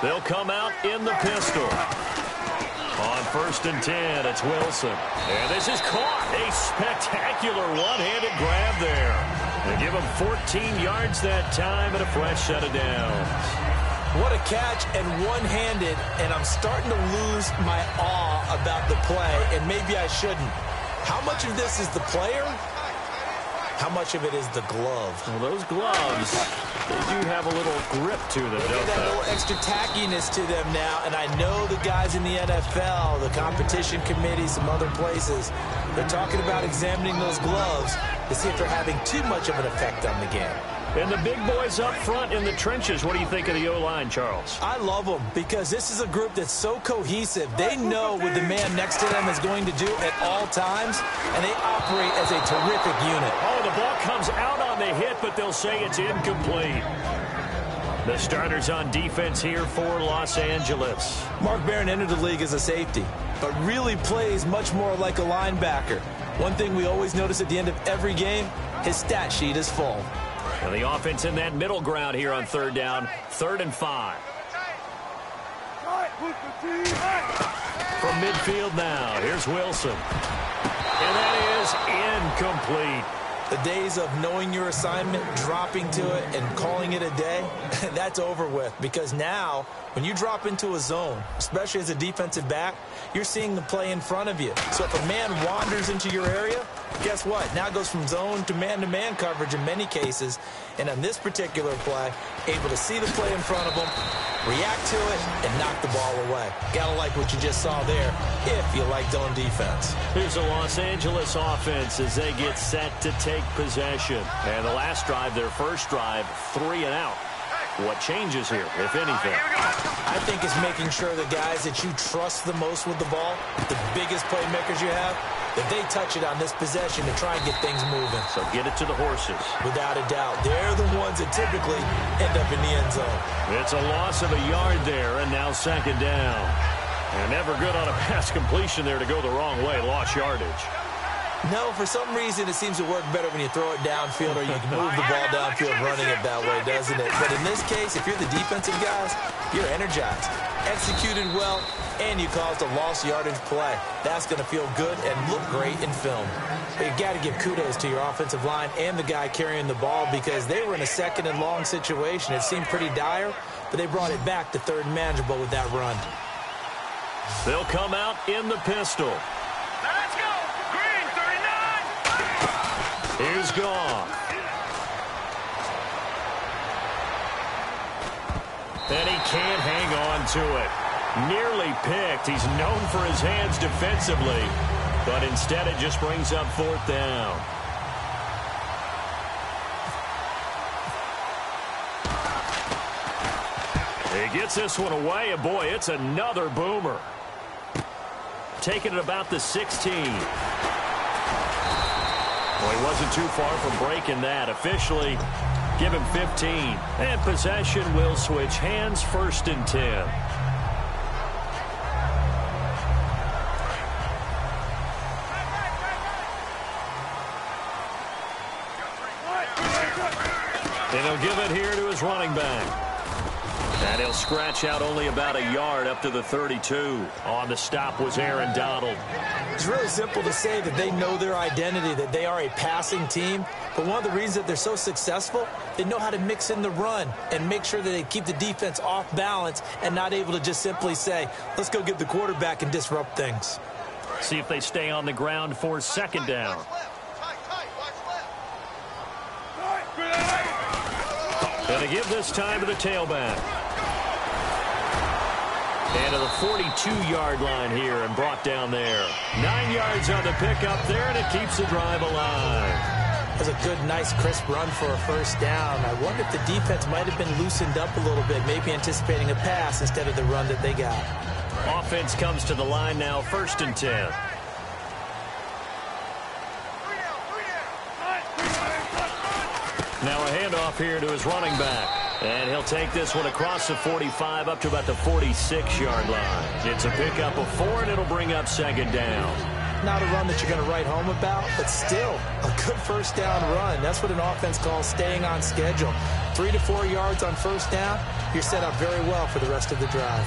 They'll come out in the pistol. On 1st and 10, it's Wilson. And this is caught. A spectacular one-handed grab there. They give him 14 yards that time and a fresh set of downs. What a catch, and one-handed, and I'm starting to lose my awe about the play, and maybe I shouldn't. How much of this is the player? How much of it is the glove? Well, those gloves, they do have a little grip to them, don't they? That little extra tackiness to them now, and I know the guys in the NFL, the competition committee, some other places, they're talking about examining those gloves to see if they're having too much of an effect on the game. And the big boys up front in the trenches, what do you think of the O-line, Charles? I love them because this is a group that's so cohesive. They know what the man next to them is going to do at all times, and they operate as a terrific unit. Oh, the ball comes out on the hit, but they'll say it's incomplete. The starters on defense here for Los Angeles. Mark Barron entered the league as a safety, but really plays much more like a linebacker. One thing we always notice at the end of every game, his stat sheet is full. And the offense in that middle ground here on 3rd down, 3rd and 5. From midfield now, here's Wilson. And that is incomplete. The days of knowing your assignment, dropping to it, and calling it a day, that's over with. Because now, when you drop into a zone, especially as a defensive back, you're seeing the play in front of you. So if a man wanders into your area, guess what? Now it goes from zone to man coverage in many cases. And on this particular play, able to see the play in front of him, react to it, and knock the ball away. Gotta like what you just saw there, if you like zone defense. Here's a Los Angeles offense as they get set to take possession. And the last drive, their first drive, 3 and out. What changes here, if anything? I think it's making sure the guys that you trust the most with the ball, the biggest playmakers you have, that they touch it on this possession to try and get things moving. So get it to the horses. Without a doubt. They're the ones that typically end up in the end zone. It's a loss of a yard there, and now 2nd down. And never good on a pass completion there to go the wrong way. Lost yardage. No, for some reason it seems to work better when you throw it downfield or you can move the ball downfield running it that way, doesn't it? But in this case, if you're the defensive guys, you're energized, executed well, and you caused a lost yardage play. That's going to feel good and look great in film. But you got to give kudos to your offensive line and the guy carrying the ball because they were in a 2nd and long situation. It seemed pretty dire, but they brought it back to 3rd and manageable with that run. They'll come out in the pistol. Here's Goff. And he can't hang on to it. Nearly picked. He's known for his hands defensively, but instead it just brings up 4th down. He gets this one away, and boy, it's another boomer. Taking it about the 16. Well, he wasn't too far from breaking that. Officially, give him 15. And possession will switch hands, 1st and 10. And he'll give it here to his running back. And he'll scratch out only about a yard up to the 32. On the stop was Aaron Donald. It's really simple to say that they know their identity, that they are a passing team. But one of the reasons that they're so successful, they know how to mix in the run and make sure that they keep the defense off balance and not able to just simply say, let's go get the quarterback and disrupt things. See if they stay on the ground for 2nd down. Going to give this time to the tailback. And to the 42-yard line here and brought down there. 9 yards on the pickup there, and it keeps the drive alive. That's a good, nice, crisp run for a 1st down. I wonder if the defense might have been loosened up a little bit, maybe anticipating a pass instead of the run that they got. Offense comes to the line now, 1st and 10. Now a handoff here to his running back. And he'll take this one across the 45 up to about the 46-yard line. It's a pickup of 4, and it'll bring up 2nd down. not a run that you're going to write home about, but still a good first down run. That's what an offense calls staying on schedule. 3 to 4 yards on first down, you're set up very well for the rest of the drive.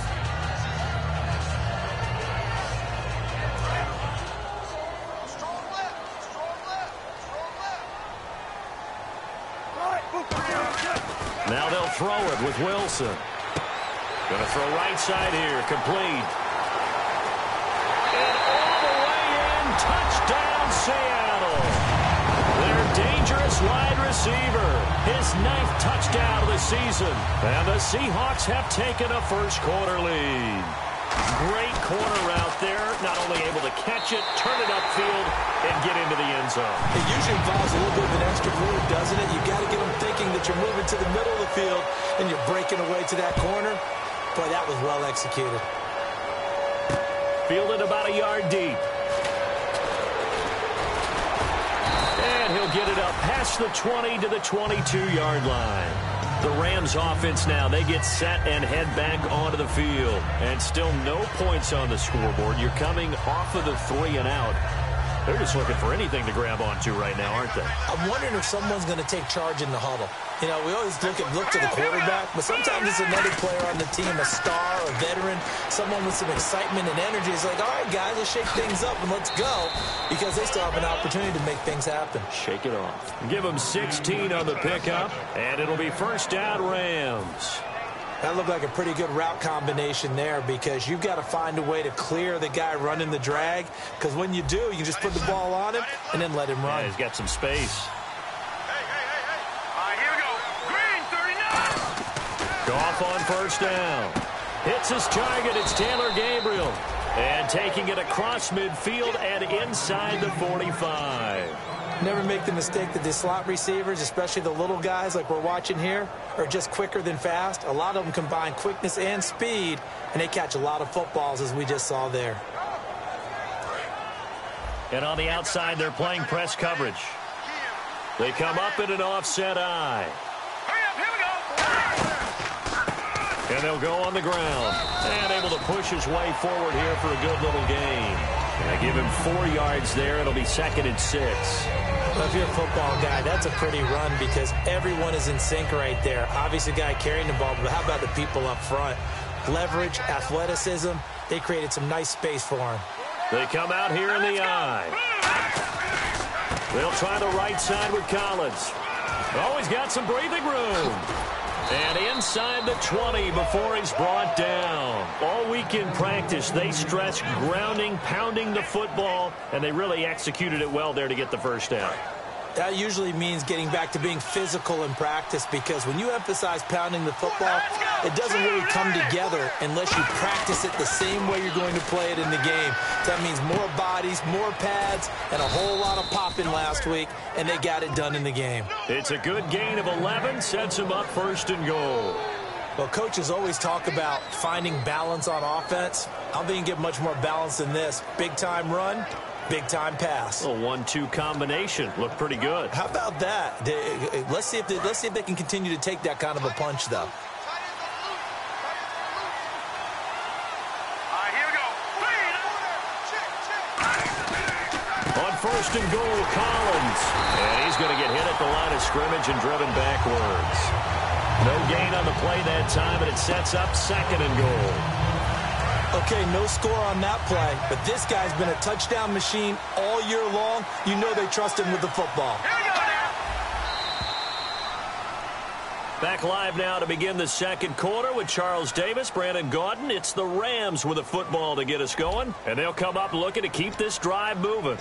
Now they'll throw it with Wilson. Going to throw right side here, complete. And all the way in, touchdown Seattle. Their dangerous wide receiver, his 9th touchdown of the season. And the Seahawks have taken a first-quarter lead. Great corner route there, not only able to catch it, turn it upfield, and get into the end zone. It usually involves a little bit of an extra move, doesn't it? You've got to get them thinking that you're moving to the middle of the field and you're breaking away to that corner. Boy, that was well executed. Fielded about a yard deep. And he'll get it up past the 20 to the 22-yard line. The Rams offense now, they get set and head back onto the field. And still no points on the scoreboard. You're coming off of the 3 and out. They're just looking for anything to grab onto right now, aren't they? I'm wondering if someone's going to take charge in the huddle. You know, we always look to the quarterback, but sometimes it's another player on the team, a star, a veteran, someone with some excitement and energy. It's like, all right, guys, let's shake things up and let's go, because they still have an opportunity to make things happen. Shake it off. Give them 16 on the pickup, and it'll be first down Rams. That looked like a pretty good route combination there, because you've got to find a way to clear the guy running the drag, because when you do, you can just put the ball on him and then let him run. Yeah, he's got some space. Here we go. Green, 39. Goff on first down. Hits his target. It's Taylor Gabriel. And taking it across midfield and inside the 45. Never make the mistake that the slot receivers, especially the little guys like we're watching here, are just quicker than fast. A lot of them combine quickness and speed, and they catch a lot of footballs, as we just saw there. And on the outside, they're playing press coverage. They come up in an offset eye. And they'll go on the ground. And able to push his way forward here for a good little gain. And they give him 4 yards there. It'll be 2nd and 6. Well, if you're a football guy, that's a pretty run, because everyone is in sync right there. Obviously, the guy carrying the ball, but how about the people up front? Leverage, athleticism. They created some nice space for him. They come out here in the eye. They'll try the right side with Collins. Oh, he's got some breathing room. And inside the 20 before he's brought down. All week in practice, they stressed grounding, pounding the football, and they really executed it well there to get the first down. That usually means getting back to being physical in practice, because when you emphasize pounding the football, it doesn't really come together unless you practice it the same way you're going to play it in the game. That means more bodies, more pads, and a whole lot of popping last week, and they got it done in the game. It's a good gain of 11, sets him up 1st and goal. Well, coaches always talk about finding balance on offense. I don't think you can get much more balance than this. Big-time run, big-time pass. A 1-2 combination. Looked pretty good. How about that? Let's see if they can continue to take that kind of a punch, though. Here we go. On 1st and goal, Collins. And he's going to get hit at the line of scrimmage and driven backwards. No gain on the play that time, and it sets up 2nd and goal. Okay, no score on that play, but this guy's been a touchdown machine all year long. You know they trust him with the football. Back live now to begin the 2nd quarter with Charles Davis, Brandon Gaudin. It's the Rams with a football to get us going, and they'll come up looking to keep this drive moving.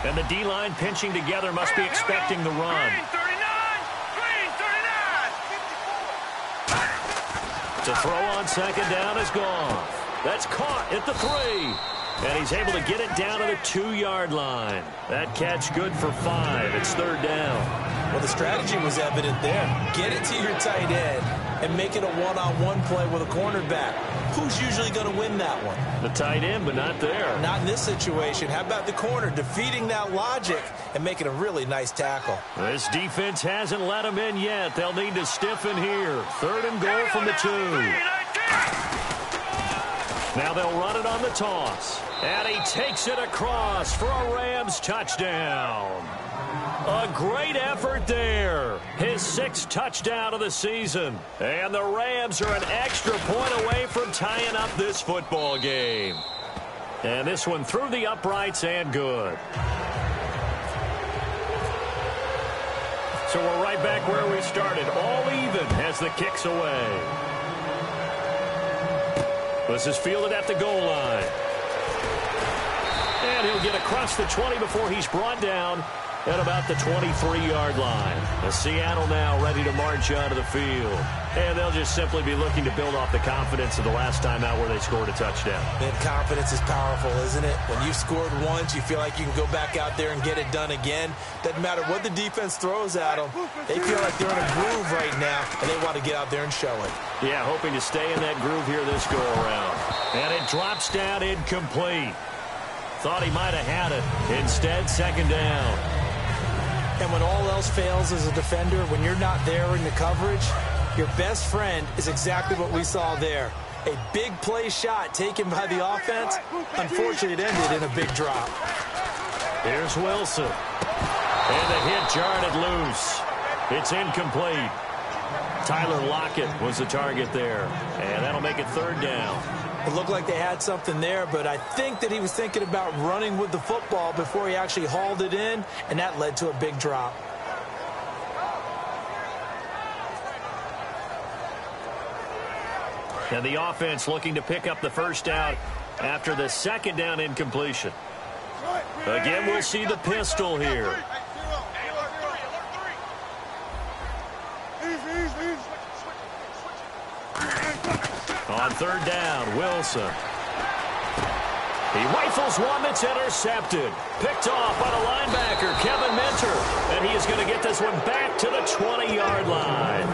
And the D-line pinching together must be expecting the run. Green, 39. Green, 39. To throw on 2nd down is gone. That's caught at the 3. And he's able to get it down to the 2-yard line. That catch good for 5. It's 3rd down. Well, the strategy was evident there. Get it to your tight end and make it a one-on-one play with a cornerback. Who's usually going to win that one? The tight end, but not there. Not in this situation. How about the corner defeating that logic and making a really nice tackle? This defense hasn't let him in yet. They'll need to stiffen here. 3rd and goal from the 2. Now they'll run it on the toss. And he takes it across for a Rams touchdown. A great effort there. His 6th touchdown of the season. And the Rams are an extra point away from tying up this football game. And this one through the uprights and good. So we're right back where we started. All even as the kick's away. This is fielded at the goal line. And he'll get across the 20 before he's brought down at about the 23-yard line. The Seattle now ready to march onto the field. And they'll just simply be looking to build off the confidence of the last time out where they scored a touchdown. Man, confidence is powerful, isn't it? When you've scored once, you feel like you can go back out there and get it done again. Doesn't matter what the defense throws at them. They feel like they're in a groove right now, and they want to get out there and show it. Yeah, hoping to stay in that groove here this go-around. And it drops down incomplete. Thought he might have had it. Instead, 2nd down. And when all else fails as a defender, when you're not there in the coverage, your best friend is exactly what we saw there. A big play shot taken by the offense. Unfortunately, it ended in a big drop. Here's Wilson. And the hit jarred it loose. It's incomplete. Tyler Lockett was the target there. And that'll make it 3rd down. It looked like they had something there, but I think that he was thinking about running with the football before he actually hauled it in, and that led to a big drop. And the offense looking to pick up the 1st down after the 2nd down incompletion. Again, we'll see the pistol here. On 3rd down, Wilson. He rifles one that's intercepted. Picked off by the linebacker, Kevin Minter. And he is going to get this one back to the 20-yard line.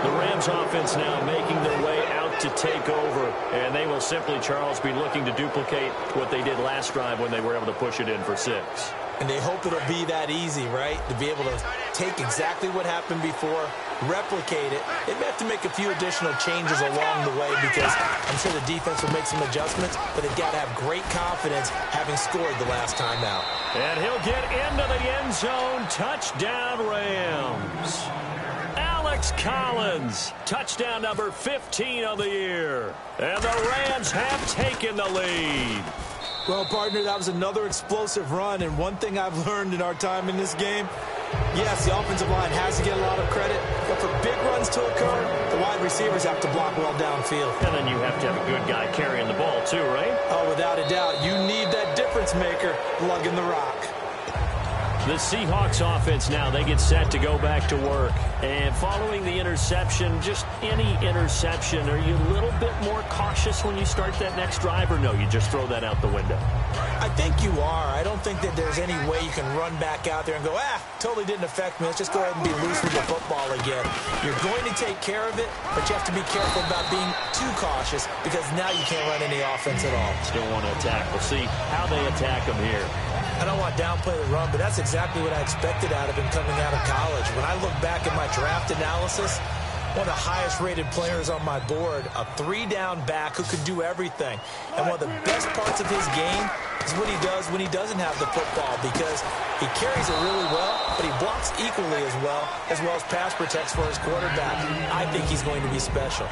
The Rams offense now making their way out to take over. And they will simply, Charles, be looking to duplicate what they did last drive when they were able to push it in for 6. And they hope it'll be that easy, right? To be able to take exactly what happened before, replicate it. They may have to make a few additional changes along the way because I'm sure the defense will make some adjustments, but they've got to have great confidence having scored the last time out. And he'll get into the end zone. Touchdown, Rams. Alex Collins, touchdown number 15 of the year. And the Rams have taken the lead. Well, partner, that was another explosive run, and one thing I've learned in our time in this game, yes, the offensive line has to get a lot of credit, but for big runs to occur, the wide receivers have to block well downfield. And then you have to have a good guy carrying the ball too, right? Oh, without a doubt. You need that difference maker lugging the rock. The Seahawks offense now, they get set to go back to work. And following the interception, just any interception, are you a little bit more cautious when you start that next drive, or no, you just throw that out the window? I think you are. I don't think that there's any way you can run back out there and go, totally didn't affect me. Let's just go ahead and be loose with the football again. You're going to take care of it, but you have to be careful about being too cautious because now you can't run any offense at all. Still want to attack. We'll see how they attack them here. I don't want to downplay the run, but that's exactly what I expected out of him coming out of college. When I look back at my draft analysis, one of the highest-rated players on my board, a 3-down back who could do everything. And one of the best parts of his game is what he does when he doesn't have the football because he carries it really well, but he blocks equally as well as pass protects for his quarterback. I think he's going to be special.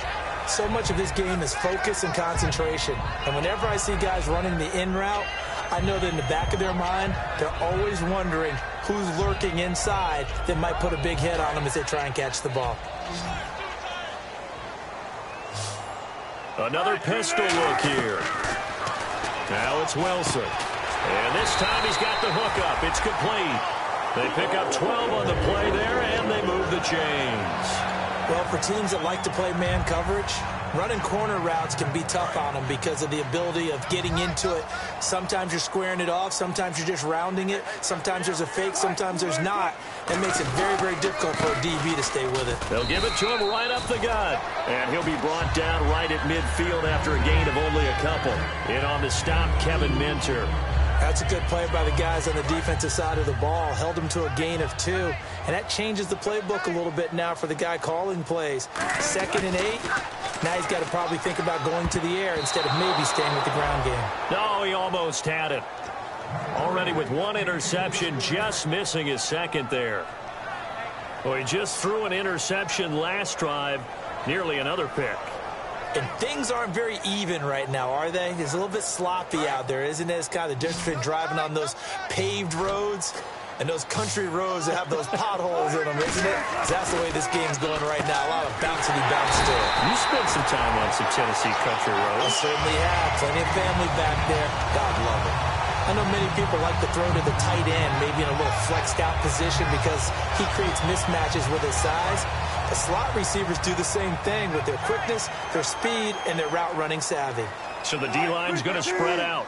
So much of his game is focus and concentration. And whenever I see guys running the in route, I know that in the back of their mind, they're always wondering who's lurking inside that might put a big hit on them as they try and catch the ball. Another pistol look here. Now it's Wilson. And this time he's got the hook up. It's complete. They pick up 12 on the play there, and they move the chains. Well, for teams that like to play man coverage, Running corner routes can be tough on them because of the ability of getting into it. Sometimes you're squaring it off. Sometimes you're just rounding it. Sometimes there's a fake. Sometimes there's not. That makes it very, very difficult for a DB to stay with it. They'll give it to him right up the gut. And he'll be brought down right at midfield after a gain of only a couple. In on the stop, Kevin Minter. That's a good play by the guys on the defensive side of the ball. Held them to a gain of 2. And that changes the playbook a little bit now for the guy calling plays. 2nd and 8. Now he's got to probably think about going to the air instead of maybe staying with the ground game. No, he almost had it. Already with 1 interception, just missing his 2nd there. Well, he just threw an interception last drive, nearly another pick. And things aren't very even right now, are they? It's a little bit sloppy out there, isn't it? It's kind of the difference between driving on those paved roads and those country roads that have those potholes in them, isn't it? That's the way this game's going right now. A lot of bouncy bounce to it. You spent some time on some Tennessee country roads. I certainly have. Plenty of family back there. God love it. I know many people like to throw to the tight end, maybe in a little flexed out position because he creates mismatches with his size. The slot receivers do the same thing with their quickness, their speed, and their route running savvy. So the D-line's going to spread out.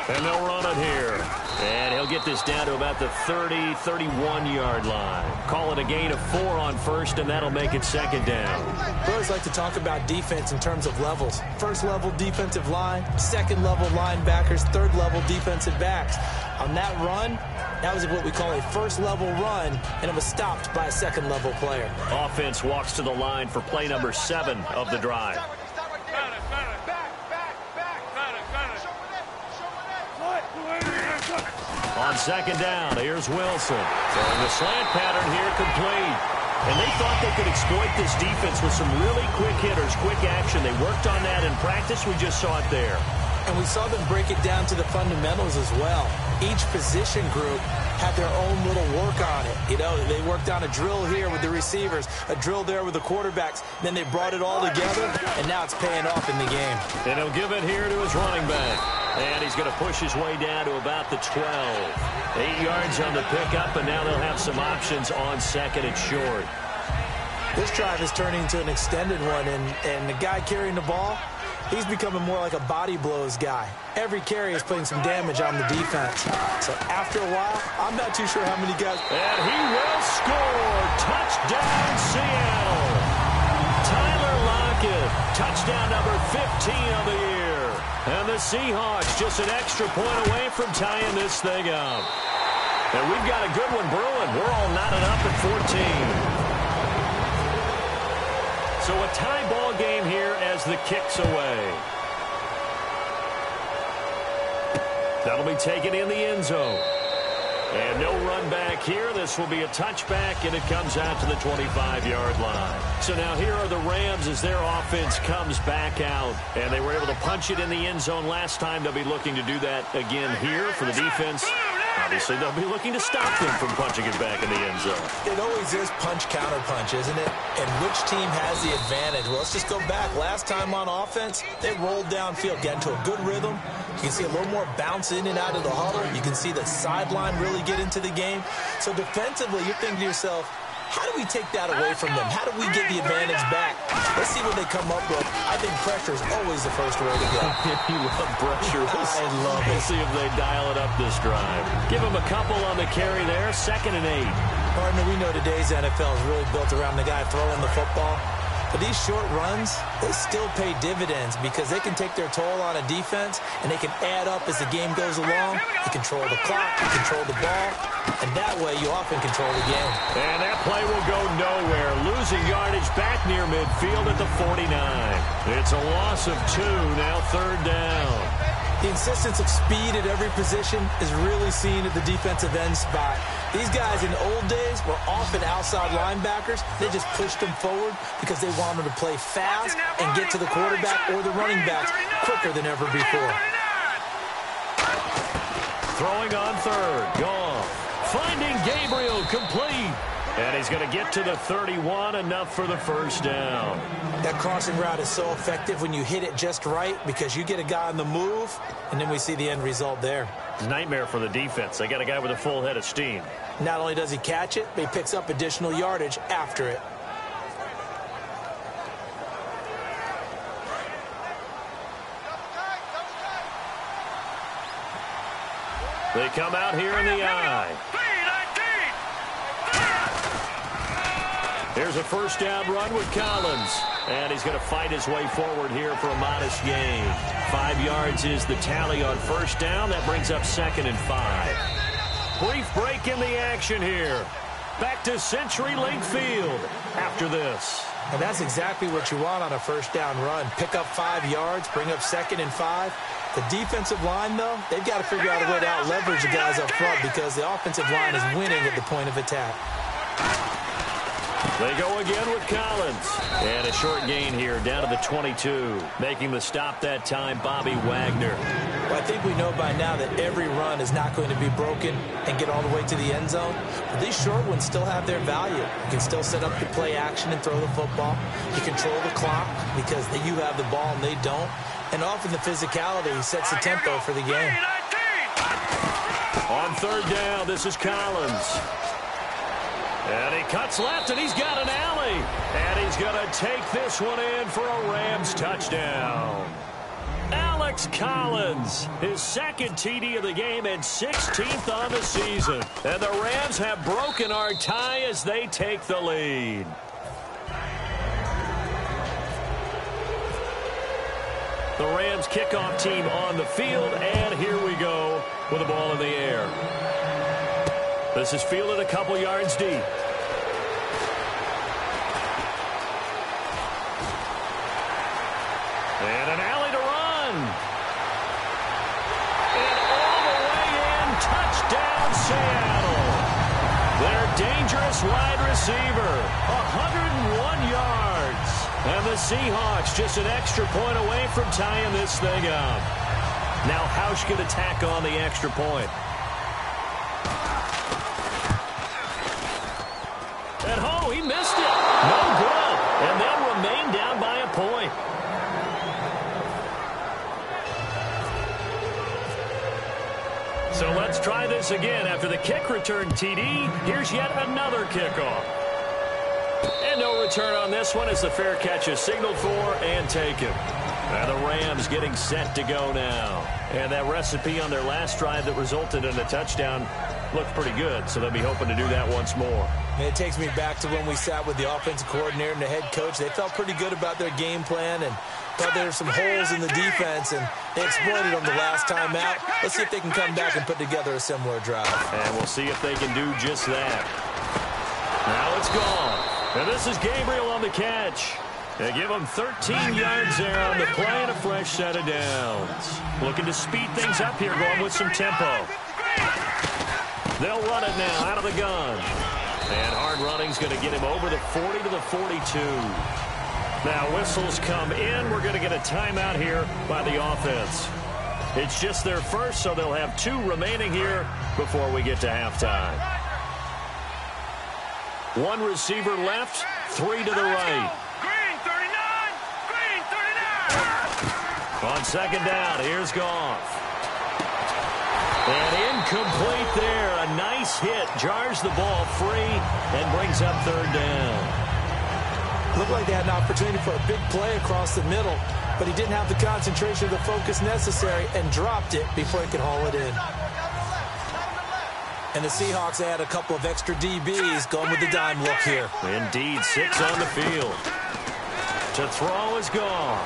And they'll run it here. And he'll get this down to about the 30, 31-yard line. Call it a gain of 4 on 1st, and that'll make it 2nd down. We always like to talk about defense in terms of levels. 1st level defensive line, 2nd level linebackers, 3rd level defensive backs. On that run, that was what we call a 1st level run, and it was stopped by a 2nd level player. Offense walks to the line for play number 7 of the drive. On 2nd down, here's Wilson. Throwing the slant pattern here complete. And they thought they could exploit this defense with some really quick hitters, quick action. They worked on that in practice. We just saw it there. And we saw them break it down to the fundamentals as well. Each position group had their own little work on it. You know, they worked on a drill here with the receivers, a drill there with the quarterbacks. Then they brought it all together, and now it's paying off in the game. And he'll give it here to his running back. And he's going to push his way down to about the 12. 8 yards on the pickup, and now they'll have some options on 2nd and short. This drive is turning into an extended one, and the guy carrying the ball, he's becoming more like a body blows guy. Every carry is putting some damage on the defense. So after a while, I'm not too sure how many guys. And he will score. Touchdown, Seattle. Tyler Lockett, touchdown number 15 of the year. And the Seahawks just an extra point away from tying this thing up. And we've got a good one brewing. We're all knotted up at 14. So a tie ball game here as the kick's away. That'll be taken in the end zone. And no run back here. This will be a touchback, and it comes out to the 25-yard line. So now here are the Rams as their offense comes back out. And they were able to punch it in the end zone last time. They'll be looking to do that again here for the defense. Obviously, they'll be looking to stop them from punching it back in the end zone. It always is punch-counter-punch, isn't it? And which team has the advantage? Well, let's just go back. Last time on offense, they rolled downfield, got into a good rhythm. You can see a little more bounce in and out of the huddle. You can see the sideline really get into the game. So defensively, you're thinking to yourself, how do we take that away from them? How do we get the advantage back? Let's see what they come up with. I think pressure is always the first way to go. You love pressure. I love it. We'll see if they dial it up this drive. Give them a couple on the carry there. 2nd and 8. Partner, we know today's NFL is really built around the guy throwing the football. But these short runs, they still pay dividends because they can take their toll on a defense, and they can add up as the game goes along. You control the clock, you control the ball, and that way you often control the game. And that play will go nowhere. Losing yardage back near midfield at the 49. It's a loss of 2, now 3rd down. The insistence of speed at every position is really seen at the defensive end spot. These guys in the old days were often outside linebackers. They just pushed them forward because they wanted to play fast and get to the quarterback or the running backs quicker than ever before. Throwing on 3rd. Goff. Finding Gabriel complete. And he's going to get to the 31, enough for the 1st down. That crossing route is so effective when you hit it just right because you get a guy on the move, and then we see the end result there. Nightmare for the defense. They got a guy with a full head of steam. Not only does he catch it, but he picks up additional yardage after it. They come out here in the eye. Here's a first down run with Collins. And he's going to fight his way forward here for a modest gain. 5 yards is the tally on first down. That brings up 2nd and 5. Brief break in the action here. Back to Century Link Field after this. And that's exactly what you want on a first down run. Pick up 5 yards, bring up 2nd and 5. The defensive line, though, they've got to figure out a way to out-leverage the guys up front because the offensive line is winning at the point of attack. They go again with Collins. And a short gain here down to the 22. Making the stop that time, Bobby Wagner. Well, I think we know by now that every run is not going to be broken and get all the way to the end zone. But these short ones still have their value. You can still set up the play action and throw the football. You control the clock because you have the ball and they don't. And often the physicality sets the tempo for the game. On third down, this is Collins. And he cuts left, and he's got an alley. And he's going to take this one in for a Rams touchdown. Alex Collins, his 2nd TD of the game and 16th on the season. And the Rams have broken our tie as they take the lead. The Rams kickoff team on the field, and here we go with the ball in the air. This is fielded a couple yards deep. And an alley to run. And all the way in, touchdown Seattle. Their dangerous wide receiver, 101 yards. And the Seahawks just an extra point away from tying this thing up. Now Hausch could attack on the extra point. At home, he missed it. No good. And they'll remain down by a point. So let's try this again. After the kick return TD, here's yet another kickoff. And no return on this one as the fair catch is signaled for and taken. And the Rams getting set to go now. And that recipe on their last drive that resulted in a touchdown looked pretty good, so they'll be hoping to do that once more. And it takes me back to when we sat with the offensive coordinator and the head coach. They felt pretty good about their game plan and thought there were some holes in the defense, and they exploited them the last time out. Let's see if they can come back and put together a similar drive. And we'll see if they can do just that. Now it's gone. And this is Gabriel on the catch. They give him 13 yards there on the play and a fresh set of downs. Looking to speed things up here, going with some tempo. They'll run it now out of the gun. And hard running's going to get him over the 40 to the 42. Now whistles come in. We're going to get a timeout here by the offense. It's just their first, so they'll have 2 remaining here before we get to halftime. 1 receiver left, 3 to the right. Green 39! Green 39! On second down, here's Goff. And incomplete there. A nice hit. Jars the ball free and brings up third down. Looked like they had an opportunity for a big play across the middle, but he didn't have the concentration or the focus necessary and dropped it before he could haul it in. And the Seahawks add a couple of extra DBs going with the dime look here. Indeed, 6 on the field. To throw is Goff.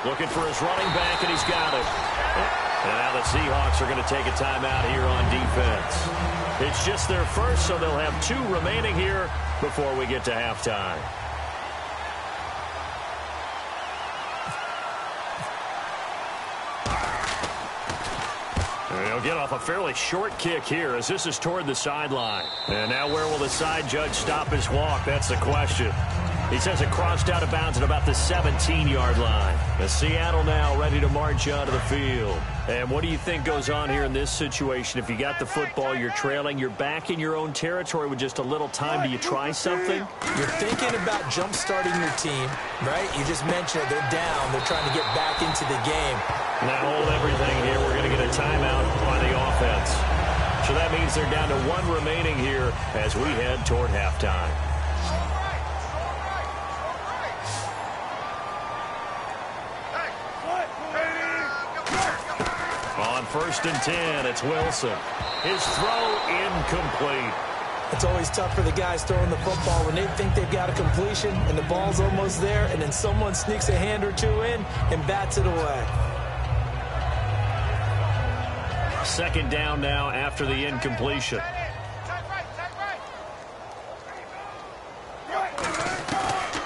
Looking for his running back, and he's got it. And now the Seahawks are going to take a timeout here on defense. It's just their first, so they'll have 2 remaining here before we get to halftime. They'll get off a fairly short kick here as this is toward the sideline. And now where will the side judge stop his walk? That's the question. He says it crossed out of bounds at about the 17-yard line. The Seattle now ready to march onto the field. And what do you think goes on here in this situation? If you got the football, you're trailing, you're back in your own territory with just a little time. Do you try something? You're thinking about jump-starting your team, right? You just mentioned it. They're down. They're trying to get back into the game. Now hold everything here. We're going to get a timeout by the offense. So that means they're down to 1 remaining here as we head toward halftime. On 1st and 10, it's Wilson. His throw incomplete. It's always tough for the guys throwing the football when they think they've got a completion and the ball's almost there, and then someone sneaks a hand or two in and bats it away. 2nd down now after the incompletion.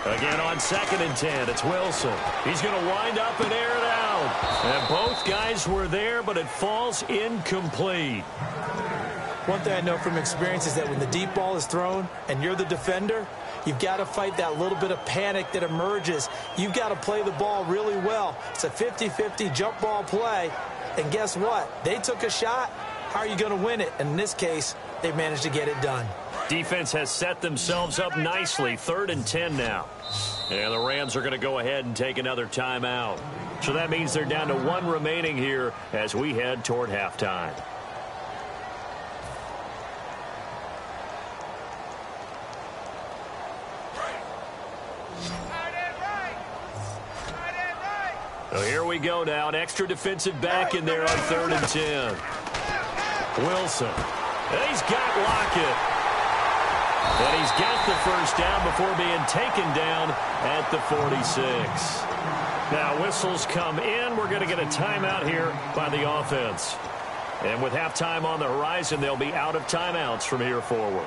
Again on 2nd and 10, it's Wilson. He's going to wind up and air it out. And both guys were there, but it falls incomplete. One thing I know from experience is that when the deep ball is thrown and you're the defender, you've got to fight that little bit of panic that emerges. You've got to play the ball really well. It's a 50-50 jump ball play. And guess what? They took a shot. How are you going to win it? And in this case, they managed to get it done. Defense has set themselves up nicely. 3rd and 10 now. And the Rams are going to go ahead and take another timeout. So that means they're down to 1 remaining here as we head toward halftime. So here we go now. An extra defensive back in there on 3rd and 10. Wilson. And he's got Lockett. And he's got the first down before being taken down at the 46. Now whistles come in. We're going to get a timeout here by the offense. And with halftime on the horizon, they'll be out of timeouts from here forward.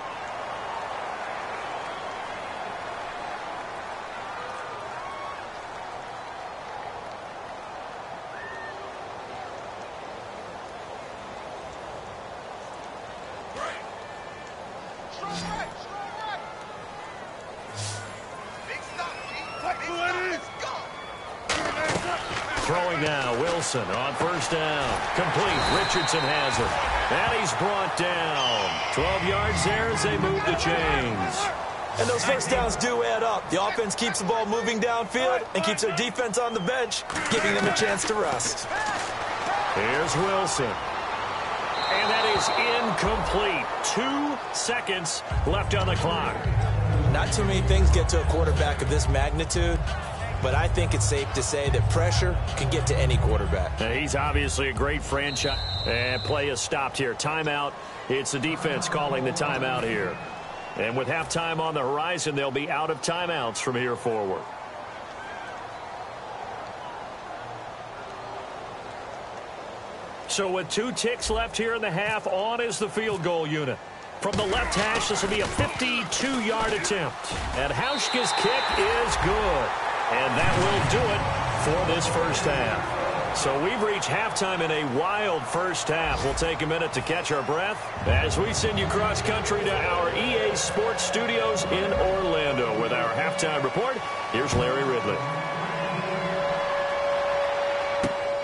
Throwing now, Wilson on 1st down. Complete. Richardson has it. And he's brought down. 12 yards there as they move the chains. And those first downs do add up. The offense keeps the ball moving downfield and keeps their defense on the bench, giving them a chance to rest. Here's Wilson. And that is incomplete. 2 seconds left on the clock. Not too many things get to a quarterback of this magnitude, but I think it's safe to say that pressure can get to any quarterback. He's obviously a great franchise. And play is stopped here. Timeout. It's the defense calling the timeout here. And with halftime on the horizon, they'll be out of timeouts from here forward. So with 2 ticks left here in the half, on is the field goal unit. From the left hash, this will be a 52-yard attempt. And Hauschka's kick is good. And that will do it for this first half. So we've reached halftime in a wild first half. We'll take a minute to catch our breath as we send you cross-country to our EA Sports Studios in Orlando with our halftime report. Here's Larry Ridley.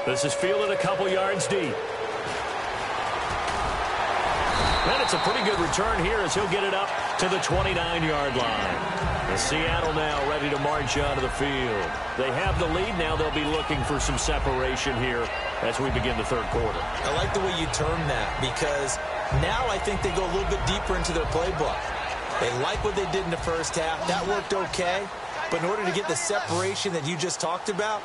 This is fielded a couple yards deep. And it's a pretty good return here as he'll get it up to the 29-yard line. And Seattle now ready to march onto the field. They have the lead. Now they'll be looking for some separation here as we begin the 3rd quarter. I like the way you term that because now I think they go a little bit deeper into their playbook. They like what they did in the first half. That worked okay. But in order to get the separation that you just talked about,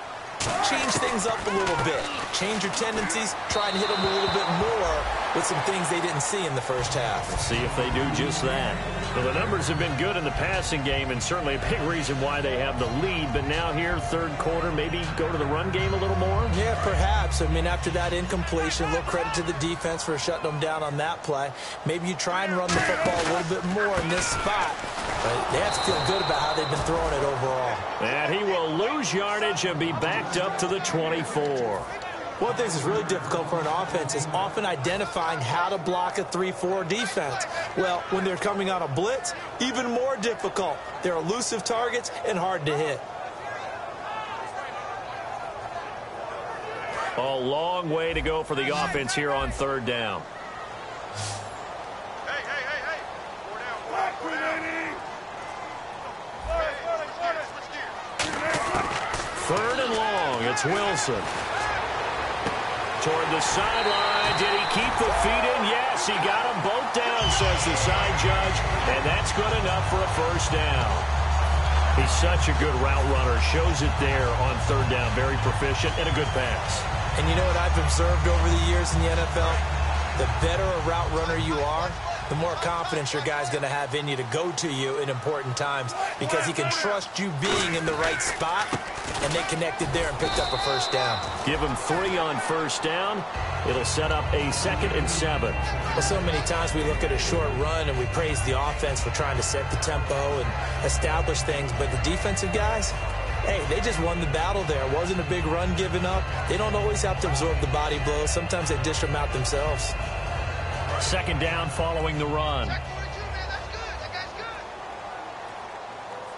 change things up a little bit. Change your tendencies. Try and hit them a little bit more with some things they didn't see in the first half. Let's see if they do just that. Well, the numbers have been good in the passing game, and certainly a big reason why they have the lead. But now here, 3rd quarter, maybe go to the run game a little more? Yeah, perhaps. I mean, after that incompletion, a little credit to the defense for shutting them down on that play. Maybe you try and run the football a little bit more in this spot. But they have to feel good about how they've been throwing it overall. And he will lose yardage and be backed up to the 24. One thing that's really difficult for an offense is often identifying how to block a 3-4 defense. Well, when they're coming on a blitz, even more difficult. They're elusive targets and hard to hit. A long way to go for the offense here on 3rd down. Hey. 3rd and long. It's Wilson. Toward the sideline. Did he keep the feet in? Yes, he got them both down, says the side judge. And that's good enough for a first down. He's such a good route runner. Shows it there on 3rd down. Very proficient and a good pass. And you know what I've observed over the years in the NFL? The better a route runner you are, the more confidence your guy's going to have in you to go to you in important times because he can trust you being in the right spot, and they connected there and picked up a first down. Give him 3 on first down. It'll set up a 2nd and 7. Well, so many times we look at a short run and we praise the offense for trying to set the tempo and establish things, but the defensive guys, hey, they just won the battle there. It wasn't a big run given up. They don't always have to absorb the body blows. Sometimes they dish them out themselves. 2nd down following the run.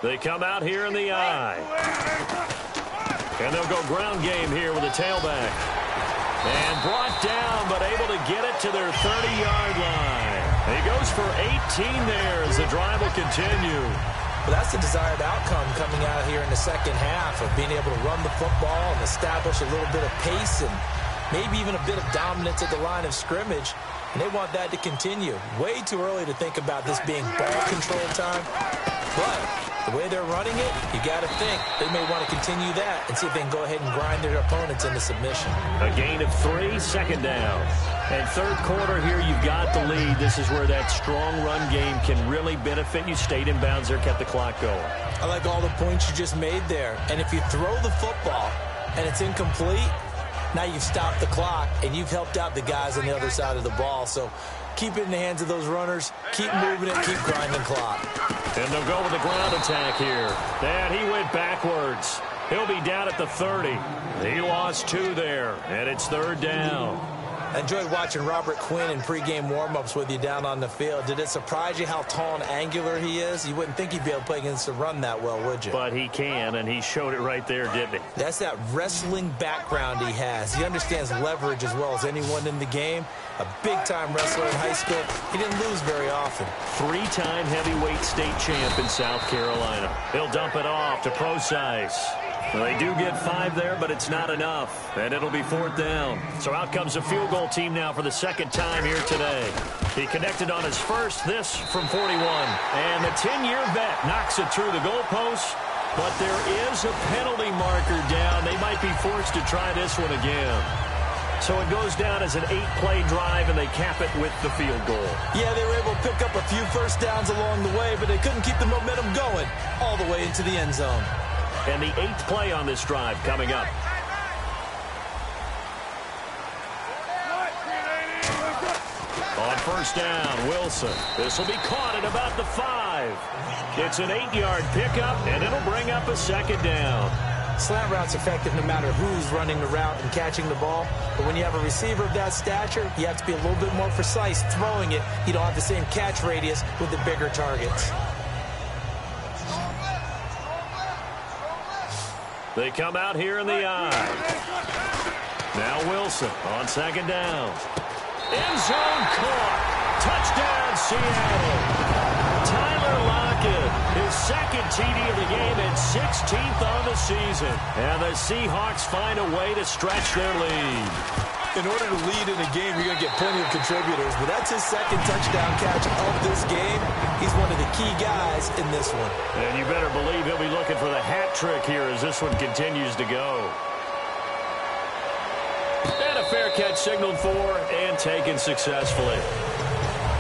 They come out here in the eye. And they'll go ground game here with a tailback. And brought down, but able to get it to their 30-yard line. He goes for 18 there as the drive will continue. But that's the desired outcome coming out here in the second half of being able to run the football and establish a little bit of pace and maybe even a bit of dominance at the line of scrimmage. And they want that to continue. Way too early to think about this being ball control time. But the way they're running it, you got to think they may want to continue that and see if they can go ahead and grind their opponents into submission. A gain of 3, 2nd down. And 3rd quarter here, you've got the lead. This is where that strong run game can really benefit you. Stayed in bounds there, kept the clock going. I like all the points you just made there. And if you throw the football and it's incomplete, now you've stopped the clock and you've helped out the guys on the other side of the ball. So keep it in the hands of those runners. Keep moving it. Keep grinding clock. And they'll go with the ground attack here. And he went backwards. He'll be down at the 30. He lost 2 there, and it's 3rd down. I enjoyed watching Robert Quinn in pregame warm-ups with you down on the field. Did it surprise you how tall and angular he is? You wouldn't think he'd be able to play against the run that well, would you? But he can, and he showed it right there, didn't he? That's that wrestling background he has. He understands leverage as well as anyone in the game. A big-time wrestler in high school. He didn't lose very often. 3-time heavyweight state champ in South Carolina. He'll dump it off to Procise. Well, they do get 5 there, but it's not enough, and it'll be 4th down. So out comes a field goal team now for the 2nd time here today. He connected on his first, this from 41. And the 10-year vet knocks it through the goalpost, but there is a penalty marker down. They might be forced to try this one again. So it goes down as an 8-play drive, and they cap it with the field goal. Yeah, they were able to pick up a few first downs along the way, but they couldn't keep the momentum going all the way into the end zone. And the 8th play on this drive coming up. On first down, Wilson. This will be caught at about the 5. It's an 8-yard pickup, and it'll bring up a 2nd down. Slant route's effective no matter who's running the route and catching the ball. But when you have a receiver of that stature, you have to be a little bit more precise throwing it. You don't have the same catch radius with the bigger targets. They come out here in the eye. Now Wilson on 2nd down. End zone caught. Touchdown, Seattle. Tyler Lockett, his 2nd TD of the game and 16th on the season. And the Seahawks find a way to stretch their lead. In order to lead in a game, you're going to get plenty of contributors, but that's his 2nd touchdown catch of this game. He's one of the key guys in this one. And you better believe he'll be looking for the hat trick here as this one continues to go. And a fair catch signaled for and taken successfully.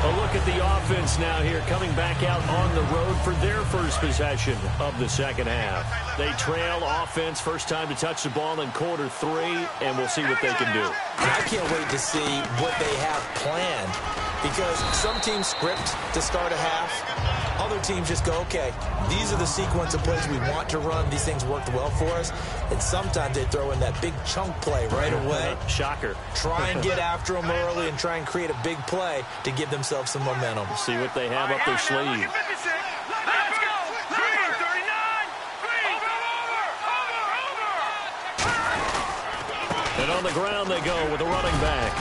A look at the offense now here, coming back out on the road for their first possession of the 2nd half. They trail offense, first time to touch the ball in quarter 3, and we'll see what they can do. I can't wait to see what they have planned, because some teams script to start a half. Other teams just go, okay, these are the sequence of plays we want to run. These things worked well for us. And sometimes they throw in that big chunk play right away. Shocker. Try and get after them early and try and create a big play to give themselves some momentum. See what they have up their sleeve. Let's go. Green 39. Green. Over. And on the ground they go with a running back.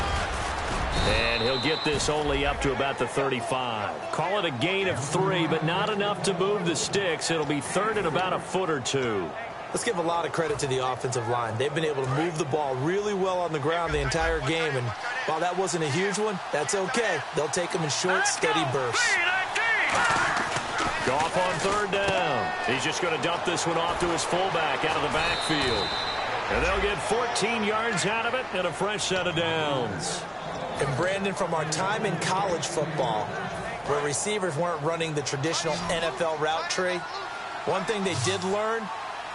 And he'll get this only up to about the 35. Call it a gain of 3, but not enough to move the sticks. It'll be 3rd and about a foot or 2. Let's give a lot of credit to the offensive line. They've been able to move the ball really well on the ground the entire game. And while that wasn't a huge one, that's okay. They'll take them in short, steady bursts. Goff on 3rd down. He's just going to dump this one off to his fullback out of the backfield. And they'll get 14 yards out of it and a fresh set of downs. And Brandon, from our time in college football, where receivers weren't running the traditional NFL route tree, one thing they did learn,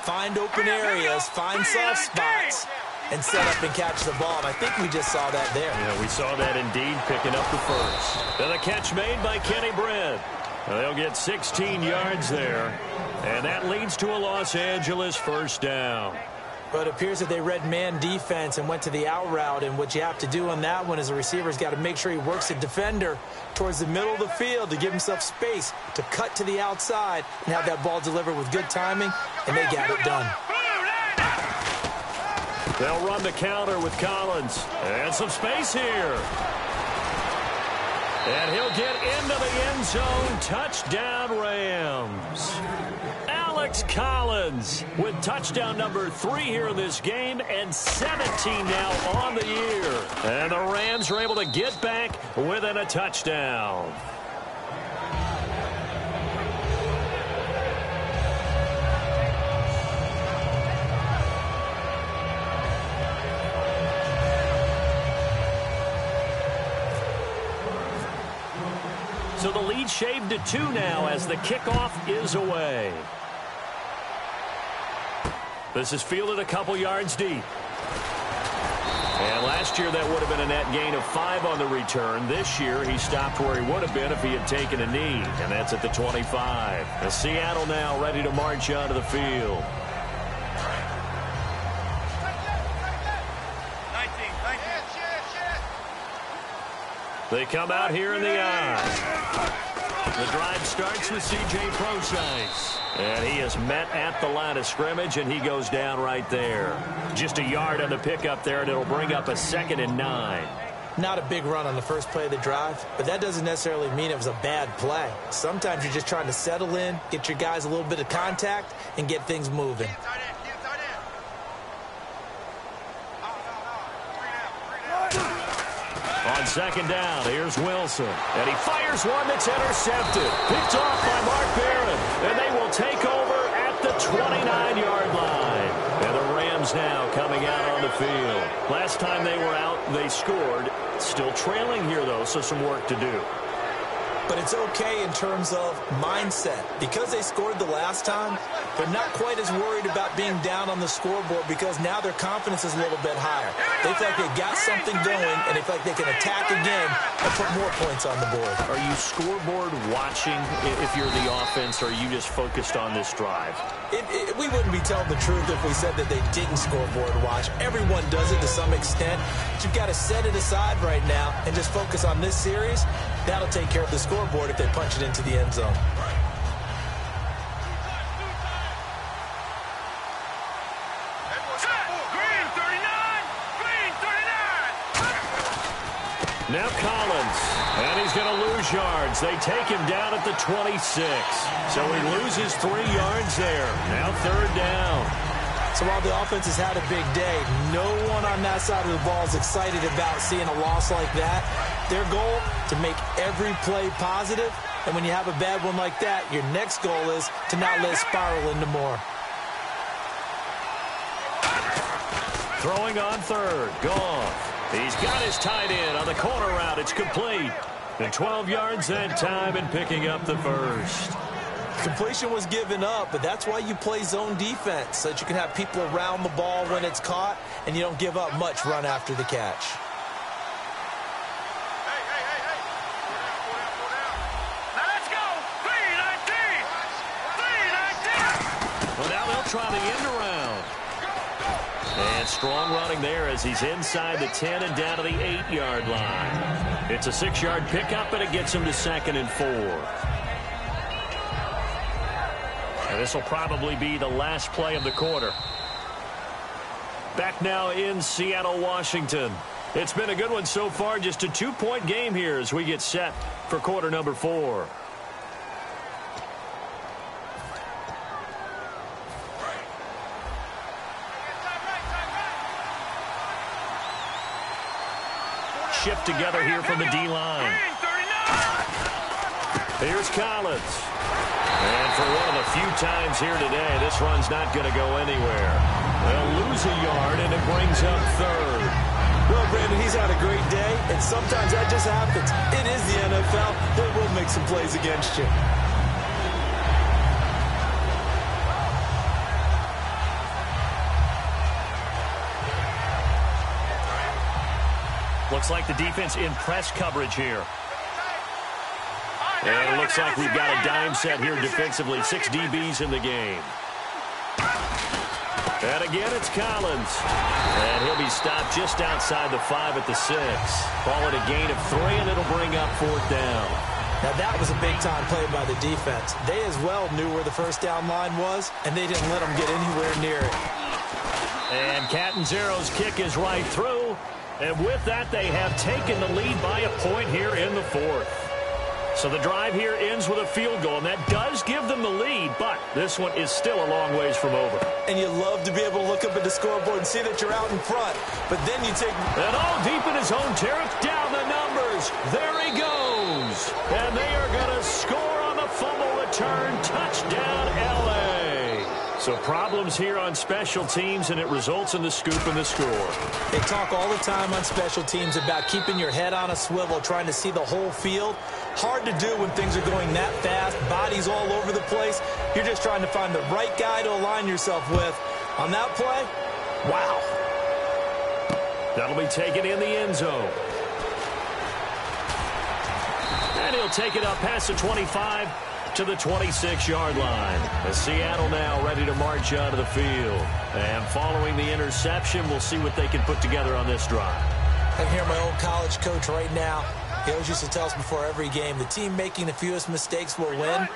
find open areas, find soft spots, and set up and catch the ball. And I think we just saw that there. Yeah, we saw that indeed, picking up the first. And the catch made by Kenny Britt. They'll get 16 yards there, and that leads to a Los Angeles first down. But it appears that they read man defense and went to the out route, and what you have to do on that one is the receiver's got to make sure he works the defender towards the middle of the field to give himself space to cut to the outside and have that ball delivered with good timing, and they got it done. They'll run the counter with Collins. And some space here. And he'll get into the end zone. Touchdown, Rams. Alex Collins with touchdown number 3 here in this game, and 17 now on the year. And the Rams are able to get back within a touchdown. So the lead shaved to 2 now as the kickoff is away. This is fielded a couple yards deep. And last year that would have been a net gain of 5 on the return. This year he stopped where he would have been if he had taken a knee, and that's at the 25. And Seattle now ready to march onto the field. 19. They come out here in the eye. The drive starts with C.J. Procise. And he is met at the line of scrimmage, and he goes down right there. Just a yard on the pickup there, and it'll bring up a 2nd and 9. Not a big run on the first play of the drive, but that doesn't necessarily mean it was a bad play. Sometimes you're just trying to settle in, get your guys a little bit of contact, and get things moving. On 2nd down, here's Wilson. And he fires one that's intercepted. Picked off by Mark Barron. And they will take over at the 29-yard line. And the Rams now coming out on the field. Last time they were out, they scored. Still trailing here, though, so some work to do. But it's okay in terms of mindset. Because they scored the last time, they're not quite as worried about being down on the scoreboard because now their confidence is a little bit higher. They feel like they've got something going, and they feel like they can attack again and put more points on the board. Are you scoreboard watching if you're the offense, or are you just focused on this drive? We wouldn't be telling the truth if we said that they didn't scoreboard watch. Everyone does it to some extent. But you've got to set it aside right now and just focus on this series. That'll take care of the scoreboard if they punch it into the end zone. Now Collins, and he's going to lose yards. They take him down at the 26. So he loses 3 yards there. Now 3rd down. So while the offense has had a big day, no one on that side of the ball is excited about seeing a loss like that. Their goal, to make every play positive. And when you have a bad one like that, your next goal is to not let it spiral into more. Throwing on 3rd. Goff. He's got his tight end on the corner route. It's complete. And 12 yards that time, and picking up the first. Completion was given up, but that's why you play zone defense, so that you can have people around the ball when it's caught, and you don't give up much run after the catch. Now let's go. 3-19. Well, now they'll try the end around. And strong running there as he's inside the 10 and down to the 8-yard line. It's a 6-yard pickup, and it gets him to 2nd and 4. And this will probably be the last play of the quarter. Back now in Seattle, Washington. It's been a good one so far. Just a 2-point game here as we get set for quarter number 4. Shift together here from the D-line. Here's Collins. And for one of the few times here today, this run's not going to go anywhere. They'll lose a yard, and it brings up third. Well, Brandon, he's had a great day, and sometimes that just happens. It is the NFL. They will make some plays against you. Looks like the defense in press coverage here. And it looks like we've got a dime set here defensively. 6 DBs in the game. And again, it's Collins. And he'll be stopped just outside the 5 at the 6. Call it a gain of 3, and it'll bring up 4th down. Now, that was a big-time play by the defense. They as well knew where the first down line was, and they didn't let them get anywhere near it. And Catanzaro's kick is right through. And with that, they have taken the lead by a point here in the 4th. So the drive here ends with a field goal, and that does give them the lead, but this one is still a long ways from over. And you love to be able to look up at the scoreboard and see that you're out in front, but then you take... And all deep in his own territory, down the numbers. There he goes. And they are going to score on the fumble return. Touchdown, L.A. So problems here on special teams, and it results in the scoop and the score. They talk all the time on special teams about keeping your head on a swivel, trying to see the whole field. Hard to do when things are going that fast, bodies all over the place. You're just trying to find the right guy to align yourself with. On that play, wow. That'll be taken in the end zone. And he'll take it up past the 25 to the 26-yard line. As Seattle now ready to march out of the field. And following the interception, we'll see what they can put together on this drive. I can hear my old college coach right now. He always used to tell us before every game, the team making the fewest mistakes will win.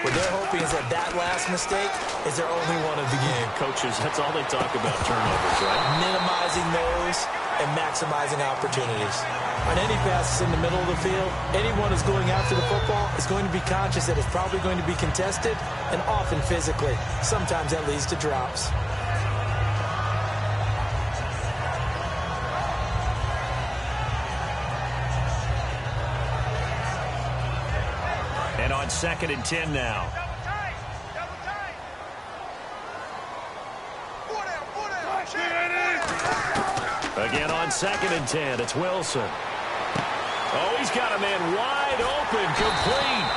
What they're hoping is that that last mistake is their only one of the game. Coaches, that's all they talk about, turnovers, right? Minimizing those and maximizing opportunities. On any passes in the middle of the field, anyone who's going after the football is going to be conscious that it's probably going to be contested, and often physically. Sometimes that leads to drops. And on 2nd and 10 now. Again on 2nd and 10, it's Wilson. Oh, he's got a man wide open, complete.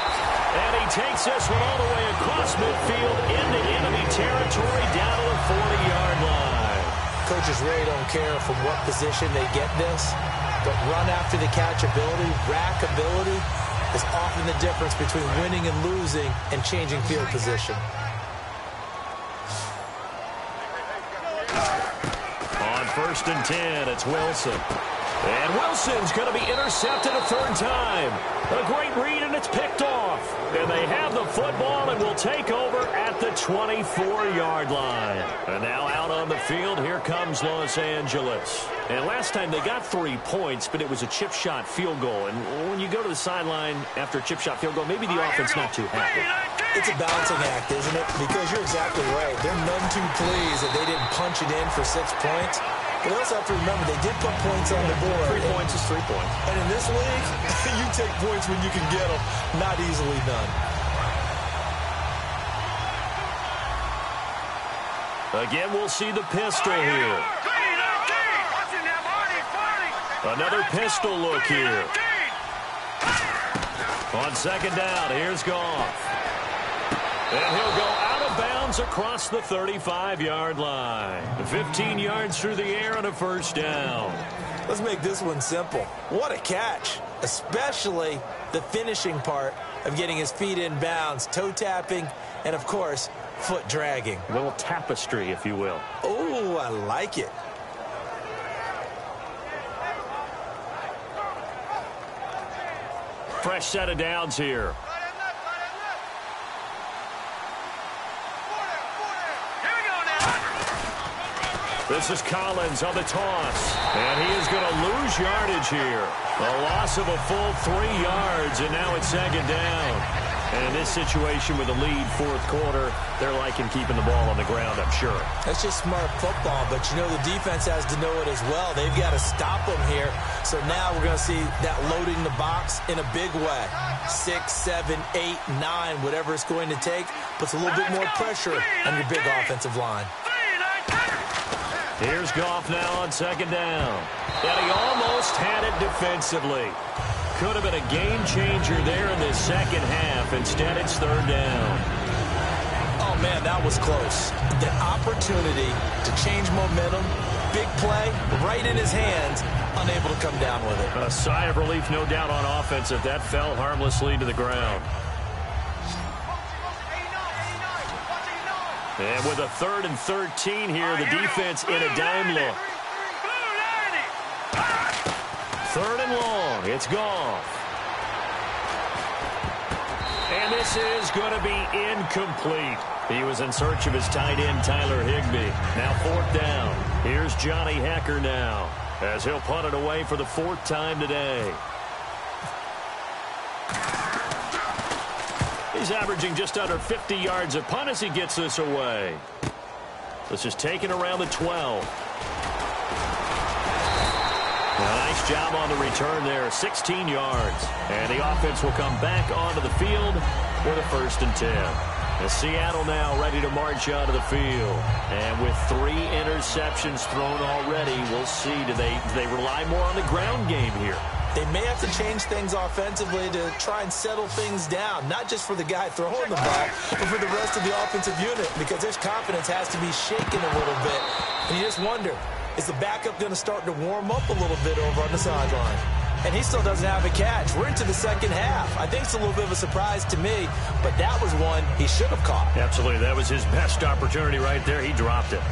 And he takes this one all the way across midfield into enemy territory down to the 40-yard line. Coaches really don't care from what position they get this, but run after the catch ability, rack ability, is often the difference between winning and losing and changing field position. On 1st and 10, it's Wilson. And Wilson's going to be intercepted a 3rd time. A great read, and it's picked off. And they have the football and will take over at the 24-yard line. And now out on the field, here comes Los Angeles. And last time they got 3 points, but it was a chip shot field goal. And when you go to the sideline after a chip shot field goal, maybe the offense not too happy. It's a balancing act, isn't it? Because you're exactly right. They're none too pleased that they didn't punch it in for 6 points. But you also have to remember they did put points on the board. 3 points is 3 points. And in this league, you take points when you can get them. Not easily done. Again, we'll see the pistol here. Another pistol look here. On 2nd down, here's Goff. And he'll go out of bounds across the 35-yard line. 15 yards through the air and a 1st down. Let's make this one simple. What a catch, especially the finishing part of getting his feet in bounds, toe tapping, and, of course, foot dragging. A little tapestry, if you will. Oh, I like it. Fresh set of downs here. This is Collins on the toss. And he is going to lose yardage here. A loss of a full 3 yards, and now it's 2nd down. And this situation with the lead fourth quarter, they're liking keeping the ball on the ground, I'm sure. That's just smart football, but you know the defense has to know it as well. They've got to stop them here. So now we're going to see that loading the box in a big way. 6, 7, 8, 9, whatever it's going to take, puts a little bit more pressure on your big offensive line. Here's Goff now on second down. And he almost had it defensively. Could have been a game changer there in this second half. Instead, it's third down. Oh, man, that was close. The opportunity to change momentum, big play, right in his hands, unable to come down with it. A sigh of relief, no doubt, on offense if that fell harmlessly to the ground. And with a 3rd and 13 here, the defense in a dime look. 3rd and long. It's Goff. And this is going to be incomplete. He was in search of his tight end, Tyler Higbee. Now 4th down. Here's Johnny Hecker now, as he'll punt it away for the 4th time today. He's averaging just under 50 yards a punt as he gets this away. This is taken around the 12. Nice job on the return there, 16 yards. And the offense will come back onto the field with a 1st and 10. And Seattle now ready to march out of the field. And with 3 interceptions thrown already, we'll see, do they rely more on the ground game here? They may have to change things offensively to try and settle things down, not just for the guy throwing the ball, but for the rest of the offensive unit, because their confidence has to be shaken a little bit. And you just wonder, is the backup going to start to warm up a little bit over on the sideline? And he still doesn't have a catch. We're into the second half. I think it's a little bit of a surprise to me, but that was one he should have caught. Absolutely. That was his best opportunity right there. He dropped it.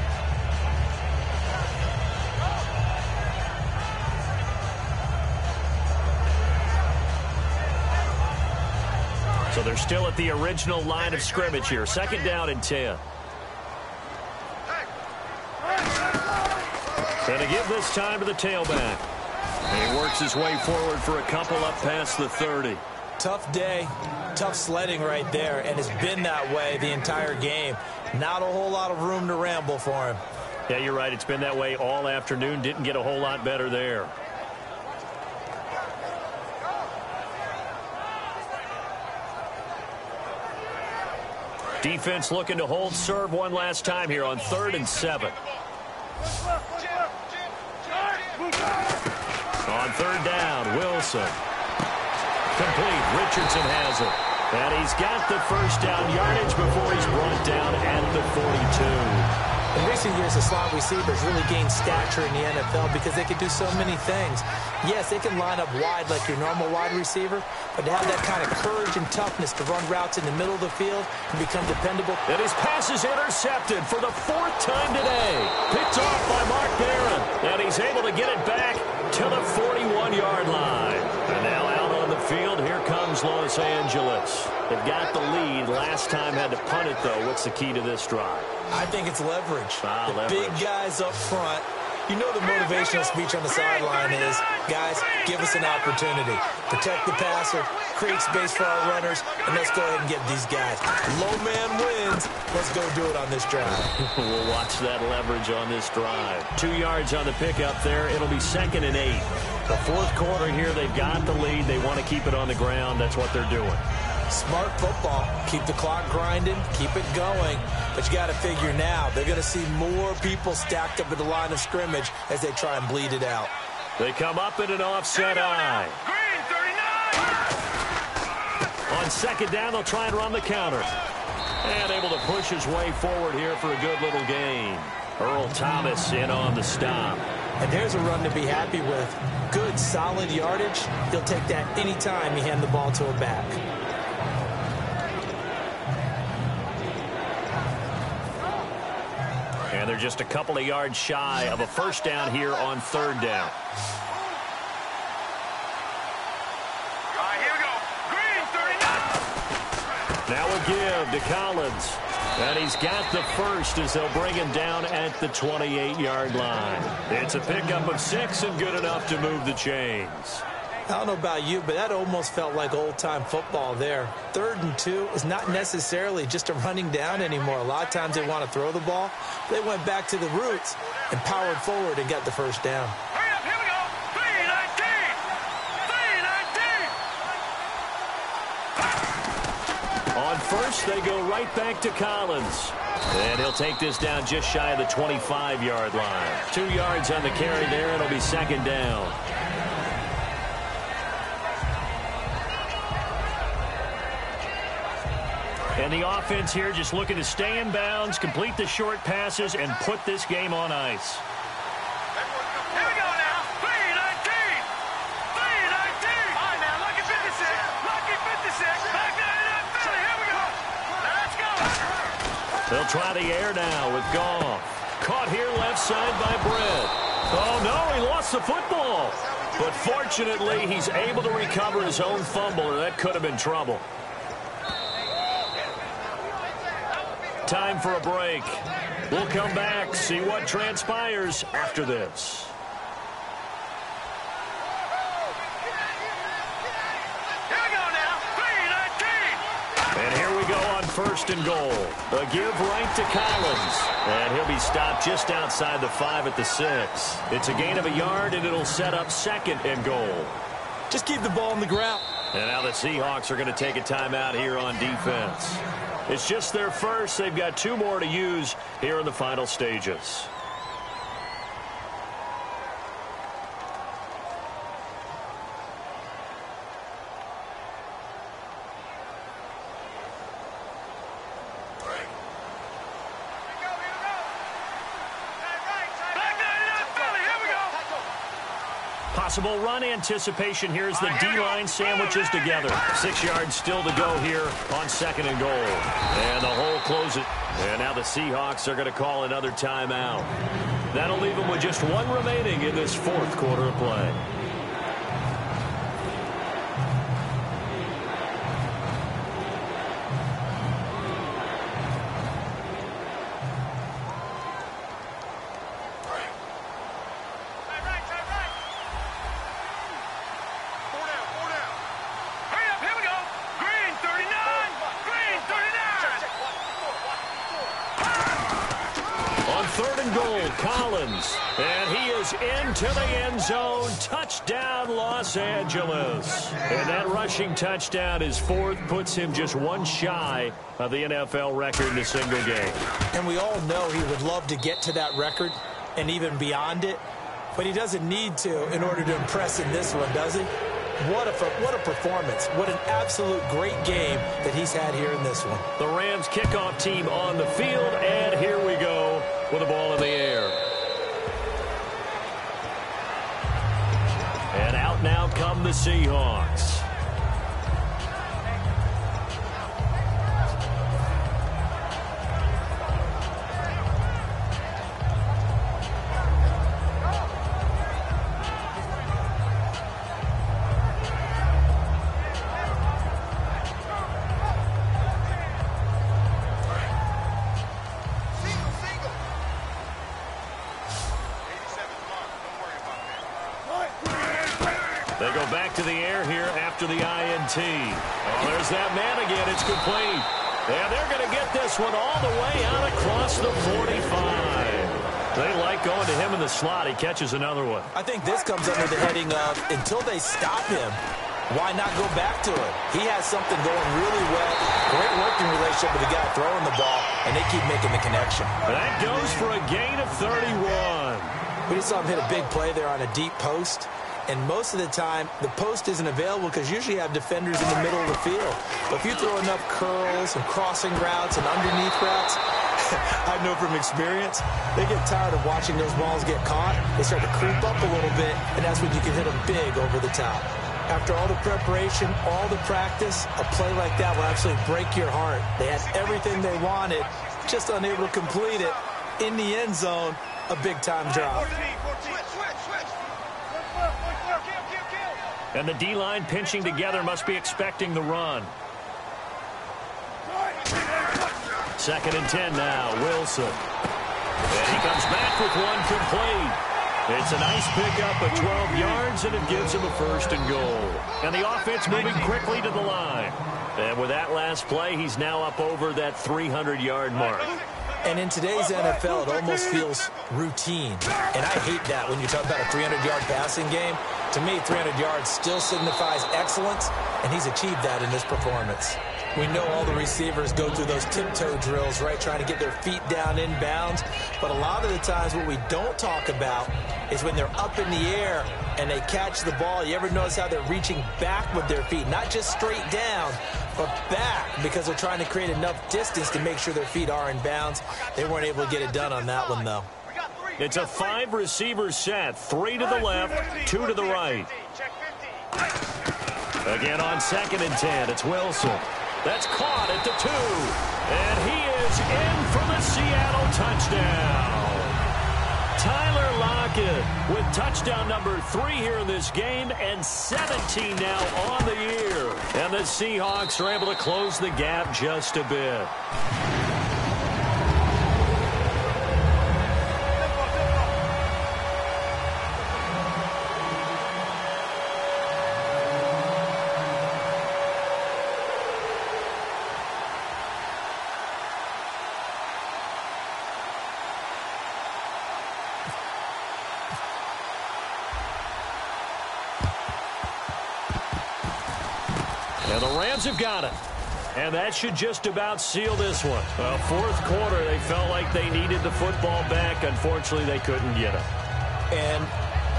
So they're still at the original line of scrimmage here. 2nd down and 10. Going to give this time to the tailback. And he works his way forward for a couple up past the 30. Tough day, tough sledding right there, and it's been that way the entire game. Not a whole lot of room to ramble for him. Yeah, you're right. It's been that way all afternoon. Didn't get a whole lot better there. Defense looking to hold serve one last time here on 3rd and 7. On 3rd down, Wilson. Complete. Richardson has it. And he's got the 1st down yardage before he's brought down at the 42. In recent years, the slot receivers really gained stature in the NFL because they can do so many things. Yes, they can line up wide like your normal wide receiver, but to have that kind of courage and toughness to run routes in the middle of the field and become dependable. And his pass is intercepted for the 4th time today. Picked off by Mark Barron. And he's able to get it back to the 41-yard line. And now out on the field, here comes Los Angeles. They've got the lead. Last time had to punt it, though. What's the key to this drive? I think it's leverage. Leverage. Big guys up front. You know the motivational speech on the sideline is, guys, give us an opportunity. Protect the passer, create space for our runners, and let's go ahead and get these guys. Low man wins. Let's go do it on this drive. We'll watch that leverage on this drive. 2 yards on the pickup there. It'll be 2nd and 8. The 4th quarter here, they've got the lead. They want to keep it on the ground. That's what they're doing. Smart football. Keep the clock grinding. Keep it going. But you got to figure now, they're going to see more people stacked up at the line of scrimmage as they try and bleed it out. They come up in an offset eye. On 2nd down, they'll try and run the counter. And able to push his way forward here for a good little gain. Earl Thomas in on the stop. And there's a run to be happy with. Good, solid yardage. He'll take that anytime you hand the ball to a back. And they're just a couple of yards shy of a 1st down here on 3rd down. All right, here we go. Green, 39. Now we'll give to Collins. And he's got the 1st as they'll bring him down at the 28-yard line. It's a pickup of 6 and good enough to move the chains. I don't know about you, but that almost felt like old-time football there. 3rd and 2 is not necessarily just a running down anymore. A lot of times they want to throw the ball. They went back to the roots and powered forward and got the first down. Hurry up, here we go. 3-19. On first, they go right back to Collins. And he'll take this down just shy of the 25-yard line. 2 yards on the carry there. It'll be 2nd down. And the offense here just looking to stay in bounds, complete the short passes, and put this game on ice. Here we go now. 3-19. 3-19. All right, now, lucky 56. Lucky 56. Back down in that Philly. Here we go. Let's go. They'll try the air now with Goff. Caught here left side by Brett. Oh, no, he lost the football. But fortunately, he's able to recover his own fumble, or that could have been trouble. Time for a break. We'll come back, see what transpires after this. Here we go now. 3-19. And here we go on 1st and goal. A give right to Collins. And he'll be stopped just outside the 5 at the 6. It's a gain of a yard, and it'll set up 2nd and goal. Just keep the ball on the ground. And now the Seahawks are going to take a timeout here on defense. It's just their first. They've got 2 more to use here in the final stages. Possible run anticipation here as the D-line sandwiches together. 6 yards still to go here on 2nd and goal. And the hole closes it. And now the Seahawks are going to call another timeout. That'll leave them with just 1 remaining in this 4th quarter of play. Collins, and he is into the end zone. Touchdown, Los Angeles. And that rushing touchdown is 4th, puts him just 1 shy of the NFL record in a single game. And we all know he would love to get to that record and even beyond it, but he doesn't need to in order to impress in this one, does he? What a performance. What an absolute great game that he's had here in this one. The Rams kickoff team on the field, and here we go with the ball in the air. And out now come the Seahawks. They go back to the air here after the INT. Oh, there's that man again. It's complete. And they're going to get this one all the way out across the 45. They like going to him in the slot. He catches another one. I think this comes under the heading of, until they stop him, why not go back to it? He has something going really well. Great working relationship with the guy throwing the ball, and they keep making the connection. That goes for a gain of 31. We just saw him hit a big play there on a deep post. And most of the time, the post isn't available because usually you have defenders in the middle of the field. But if you throw enough curls and crossing routes and underneath routes, I know from experience, they get tired of watching those balls get caught. They start to creep up a little bit, and that's when you can hit them big over the top. After all the preparation, all the practice, a play like that will actually break your heart. They had everything they wanted, just unable to complete it. In the end zone, a big-time drop. And the D-line pinching together must be expecting the run. 2nd and 10 now, Wilson. And he comes back with one complete. It's a nice pickup of 12 yards, and it gives him a 1st and goal. And the offense moving quickly to the line. And with that last play, he's now up over that 300-yard mark. And in today's NFL, it almost feels routine. And I hate that when you talk about a 300-yard passing game. To me, 300 yards still signifies excellence, and he's achieved that in this performance. We know all the receivers go through those tiptoe drills, right, trying to get their feet down inbounds. But a lot of the times what we don't talk about is when they're up in the air and they catch the ball. You ever notice how they're reaching back with their feet, not just straight down, but back, because they're trying to create enough distance to make sure their feet are in bounds. They weren't able to get it done on that one, though. It's a 5-receiver set, 3 to the left, 2 to the right. Again on 2nd and 10, it's Wilson. That's caught at the 2. And he is in for the Seattle touchdown. Tyler Lockett with touchdown number 3 here in this game, and 17 now on the year. And the Seahawks are able to close the gap just a bit. And the Rams have got it. And that should just about seal this one. 4th quarter, they felt like they needed the football back. Unfortunately, they couldn't get it. And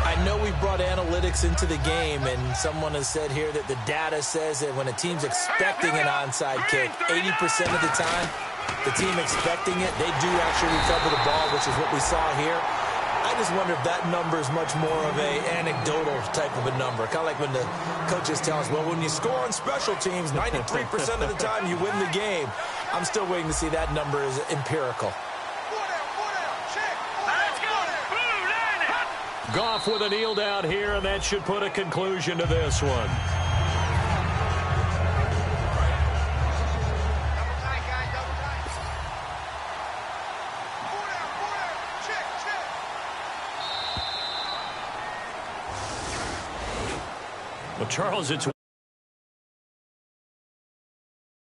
I know we brought analytics into the game, and someone has said here that the data says that when a team's expecting an onside kick, 80% of the time, the team expecting it, they do actually recover the ball, which is what we saw here. I just wonder if that number is much more of a anecdotal type of a number. Kind of like when the coaches tell us, well, when you score on special teams, 93% of the time you win the game. I'm still waiting to see that number is empirical. Goff with a kneel down here, and that should put a conclusion to this one. Well, Charles, it's